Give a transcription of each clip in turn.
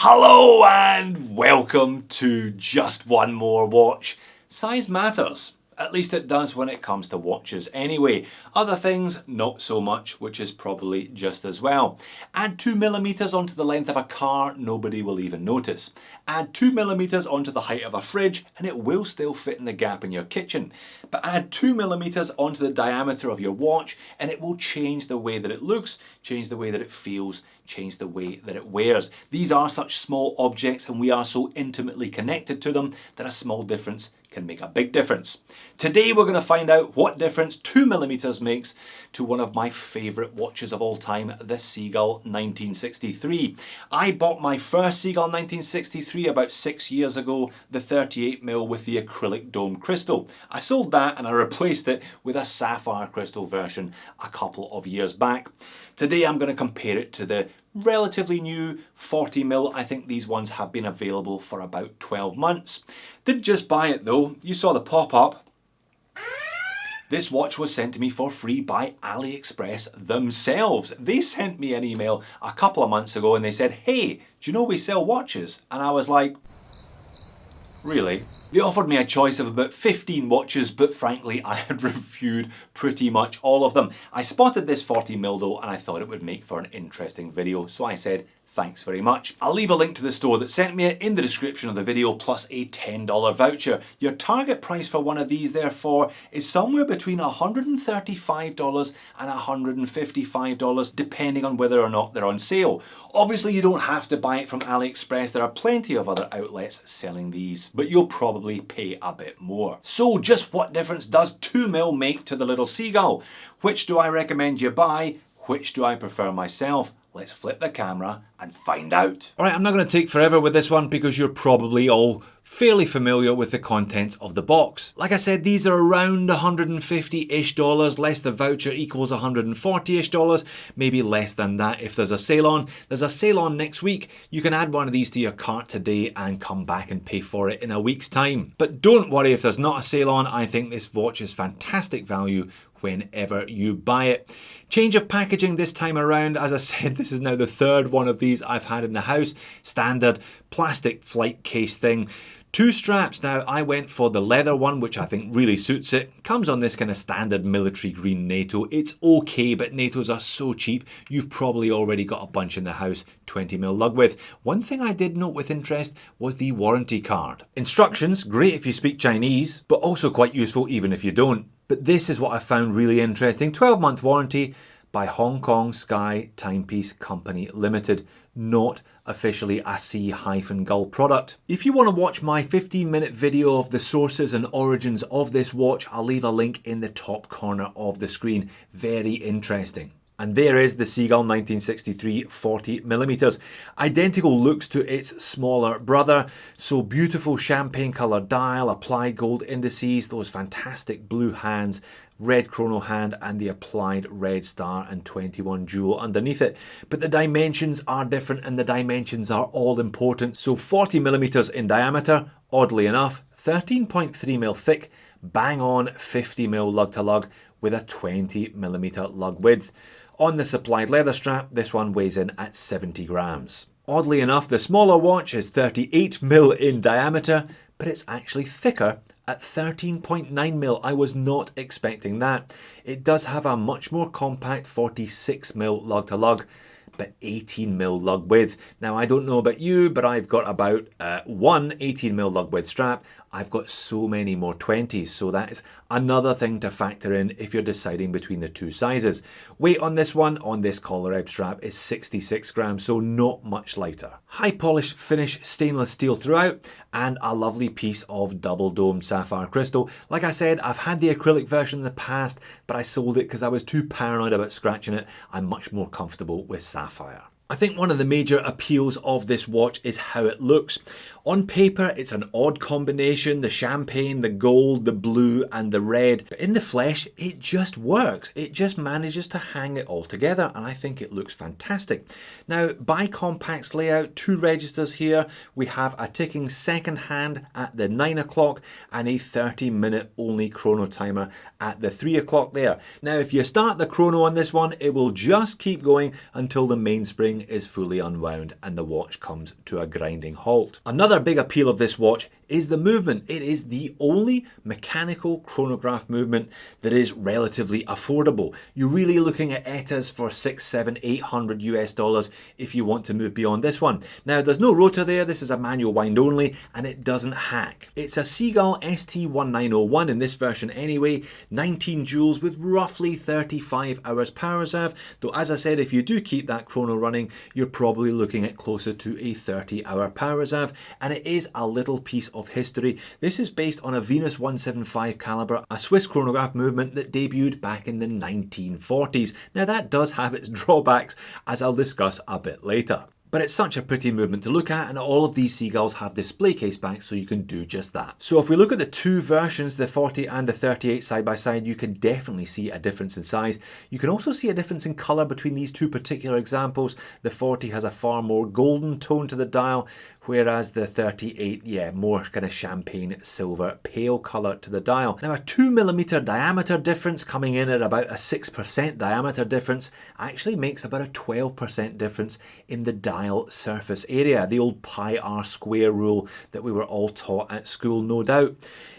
Hello and welcome to Just One More Watch. Size matters. At least it does when it comes to watches anyway. Other things, not so much, which is probably just as well. Add 2mm onto the length of a car, nobody will even notice. Add 2mm onto the height of a fridge and it will still fit in the gap in your kitchen. But add 2mm onto the diameter of your watch and it will change the way that it looks, change the way that it feels, change the way that it wears. These are such small objects and we are so intimately connected to them that a small difference can make a big difference. Today we're going to find out what difference 2mm makes to one of my favourite watches of all time, the Seagull 1963. I bought my first Seagull 1963 about 6 years ago, the 38mm with the acrylic dome crystal. I sold that and I replaced it with a sapphire crystal version a couple of years back. Today I'm going to compare it to the relatively new 40mm. I think these ones have been available for about 12 months. Didn't just buy it though, you saw the pop-up. This watch was sent to me for free by AliExpress themselves. They sent me an email a couple of months ago and they said, hey, do you know we sell watches? And I was like, really? They offered me a choice of about 15 watches, but frankly, I had reviewed pretty much all of them. I spotted this 40mm though, and I thought it would make for an interesting video, so I said, thanks very much. I'll leave a link to the store that sent me it in the description of the video, plus a $10 voucher. Your target price for one of these, therefore, is somewhere between $135 and $155, depending on whether or not they're on sale. Obviously, you don't have to buy it from AliExpress. There are plenty of other outlets selling these, but you'll probably pay a bit more. So just what difference does 2mm make to the little Seagull? Which do I recommend you buy? Which do I prefer myself? Let's flip the camera and find out. All right, I'm not going to take forever with this one because you're probably all fairly familiar with the contents of the box. Like I said, these are around $150-ish, less the voucher equals $140-ish, maybe less than that if there's a sale on. There's a sale on next week. You can add one of these to your cart today and come back and pay for it in a week's time. But don't worry if there's not a sale on. I think this watch is fantastic value whenever you buy it. Change of packaging this time around. As I said, this is now the third one of these I've had in the house. Standard plastic flight case thing. Two straps. Now I went for the leather one, which I think really suits it. Comes on this kind of standard military green NATO. It's okay, but NATOs are so cheap. You've probably already got a bunch in the house. 20mm lug width. One thing I did note with interest was the warranty card. Instructions, great if you speak Chinese, but also quite useful even if you don't. But this is what I found really interesting. 12-month warranty by Hong Kong Sky Timepiece Company Limited. Not officially a sea-gull product. If you want to watch my 15-minute video of the sources and origins of this watch, I'll leave a link in the top corner of the screen. Very interesting. And there is the Seagull 1963 40mm. Identical looks to its smaller brother. So beautiful champagne colour dial, applied gold indices, those fantastic blue hands, red chrono hand and the applied red star and 21 jewel underneath it. But the dimensions are different and the dimensions are all important. So 40mm in diameter, oddly enough, 13.3mm thick, bang on 50mm lug to lug with a 20mm lug width. On the supplied leather strap, this one weighs in at 70 grams. Oddly enough, the smaller watch is 38mm in diameter, but it's actually thicker at 13.9mm. I was not expecting that. It does have a much more compact 46mm lug to lug, but 18mm lug width. Now I don't know about you, but I've got about one 18mm lug width strap. I've got so many more 20s, so that is another thing to factor in if you're deciding between the two sizes. Weight on this one, on this collar ebb strap, is 66 grams, so not much lighter. High polished finish stainless steel throughout, and a lovely piece of double domed sapphire crystal. Like I said, I've had the acrylic version in the past, but I sold it because I was too paranoid about scratching it. I'm much more comfortable with sapphire. I think one of the major appeals of this watch is how it looks. On paper, it's an odd combination, the champagne, the gold, the blue and the red. But in the flesh, it just works. It just manages to hang it all together, and I think it looks fantastic. Now, by Compact's layout, 2 registers here. We have a ticking second hand at the 9 o'clock and a 30-minute only chrono timer at the 3 o'clock there. Now, if you start the chrono on this one, it will just keep going until the mainspring is fully unwound and the watch comes to a grinding halt. Another big appeal of this watch is the movement. It is the only mechanical chronograph movement that is relatively affordable. You're really looking at ETAs for $600, $700, $800 US if you want to move beyond this one. Now, there's no rotor there. This is a manual wind only, and it doesn't hack. It's a Seagull ST1901 in this version anyway, 19 joules with roughly 35 hours power reserve, though as I said, if you do keep that chrono running, you're probably looking at closer to a 30-hour power reserve, and it is a little piece of history. This is based on a Venus 175 caliber, a Swiss chronograph movement that debuted back in the 1940s. Now that does have its drawbacks, as I'll discuss a bit later. But it's such a pretty movement to look at, and all of these Seagulls have display case backs, so you can do just that. So if we look at the 2 versions, the 40 and the 38 side by side, you can definitely see a difference in size. You can also see a difference in colour between these 2 particular examples. The 40 has a far more golden tone to the dial, whereas the 38, yeah, more kind of champagne silver pale colour to the dial. Now a 2mm diameter difference coming in at about a 6% diameter difference actually makes about a 12% difference in the dial surface area, the old pi r square rule that we were all taught at school, no doubt.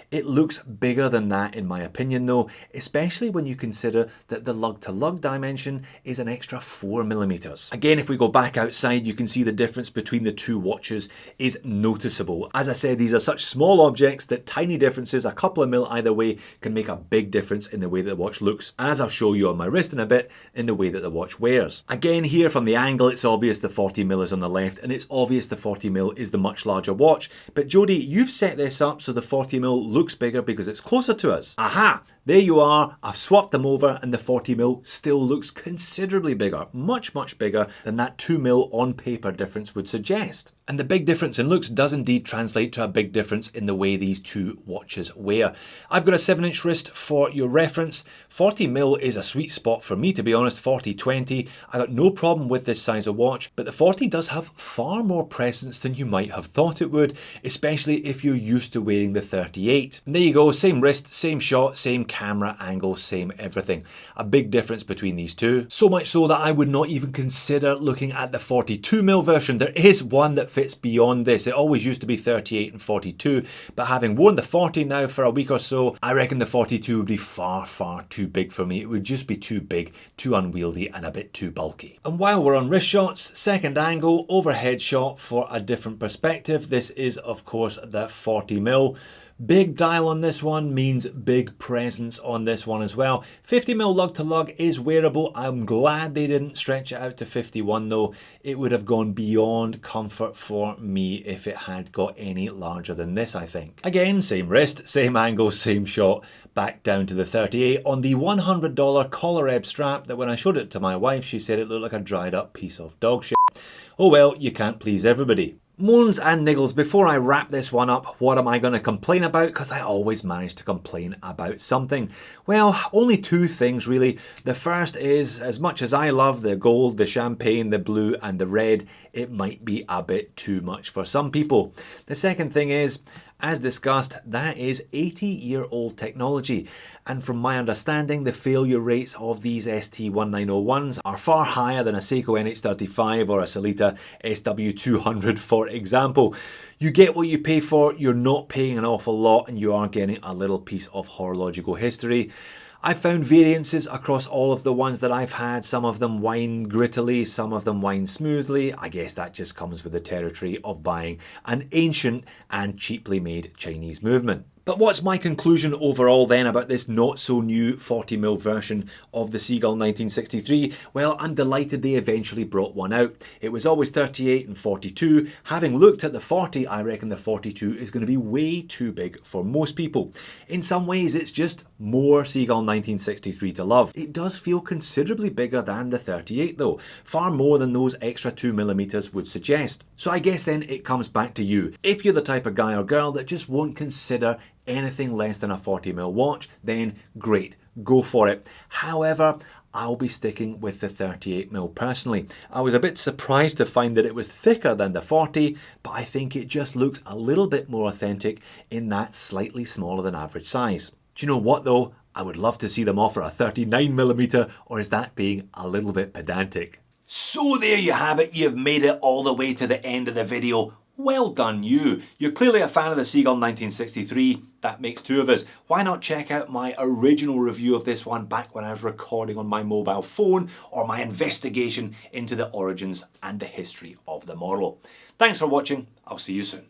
It looks bigger than that in my opinion though, especially when you consider that the lug-to-lug dimension is an extra 4mm. Again, if we go back outside, you can see the difference between the 2 watches is noticeable. As I said, these are such small objects that tiny differences, a couple of mil either way, can make a big difference in the way that the watch looks, as I'll show you on my wrist in a bit, in the way that the watch wears. Again, here from the angle, it's obvious the 40mm is on the left, and it's obvious the 40mm is the much larger watch. But Jody, you've set this up so the 40mm looks bigger because it's closer to us. Aha! There you are. I've swapped them over and the 40mm still looks considerably bigger, much bigger than that 2mm on paper difference would suggest. And the big difference in looks does indeed translate to a big difference in the way these 2 watches wear. I've got a 7-inch wrist for your reference. 40mm is a sweet spot for me, to be honest. 40-20. I got no problem with this size of watch, but the 40 does have far more presence than you might have thought it would, especially if you're used to wearing the 38. And there you go, same wrist, same shot, same camera angle, same everything. A big difference between these 2. So much so that I would not even consider looking at the 42mm version. There is one that fits beyond this. It always used to be 38 and 42, but having worn the 40 now for a week or so, I reckon the 42 would be far too big for me. It would just be too big, too unwieldy and a bit too bulky. And while we're on wrist shots, second angle, overhead shot for a different perspective. This is of course the 40mm. Big dial on this one means big presence on this one as well. 50mm lug-to-lug is wearable. I'm glad they didn't stretch it out to 51 though. It would have gone beyond comfort for me if it had got any larger than this, I think. Again, same wrist, same angle, same shot. Back down to the 38 on the $100 collar ebb strap that when I showed it to my wife, she said it looked like a dried up piece of dog shit. Oh well, you can't please everybody. Moans and niggles, before I wrap this one up, what am I going to complain about? Because I always manage to complain about something. Well, only 2 things really. The first is, as much as I love the gold, the champagne, the blue and the red, it might be a bit too much for some people. The second thing is, as discussed, that is 80-year-old technology, and from my understanding the failure rates of these ST1901s are far higher than a Seiko NH35 or a Sellita SW200 for example. You get what you pay for, you're not paying an awful lot, and you are getting a little piece of horological history. I've found variances across all of the ones that I've had. Some of them whine grittily, some of them whine smoothly. I guess that just comes with the territory of buying an ancient and cheaply made Chinese movement. But what's my conclusion overall then about this not so new 40mm version of the Seagull 1963? Well, I'm delighted they eventually brought one out. It was always 38 and 42. Having looked at the 40, I reckon the 42 is going to be way too big for most people. In some ways, it's just more Seagull 1963 to love. It does feel considerably bigger than the 38 though, far more than those extra 2mm would suggest. So I guess then it comes back to you. If you're the type of guy or girl that just won't consider anything less than a 40mm watch, then great, go for it. However, I'll be sticking with the 38mm personally. I was a bit surprised to find that it was thicker than the 40, but I think it just looks a little bit more authentic in that slightly smaller than average size. Do you know what though? I would love to see them offer a 39mm, or is that being a little bit pedantic? So there you have it, you've made it all the way to the end of the video. Well done you. You're clearly a fan of the Seagull 1963. That makes two of us. Why not check out my original review of this one back when I was recording on my mobile phone, or my investigation into the origins and the history of the model. Thanks for watching. I'll see you soon.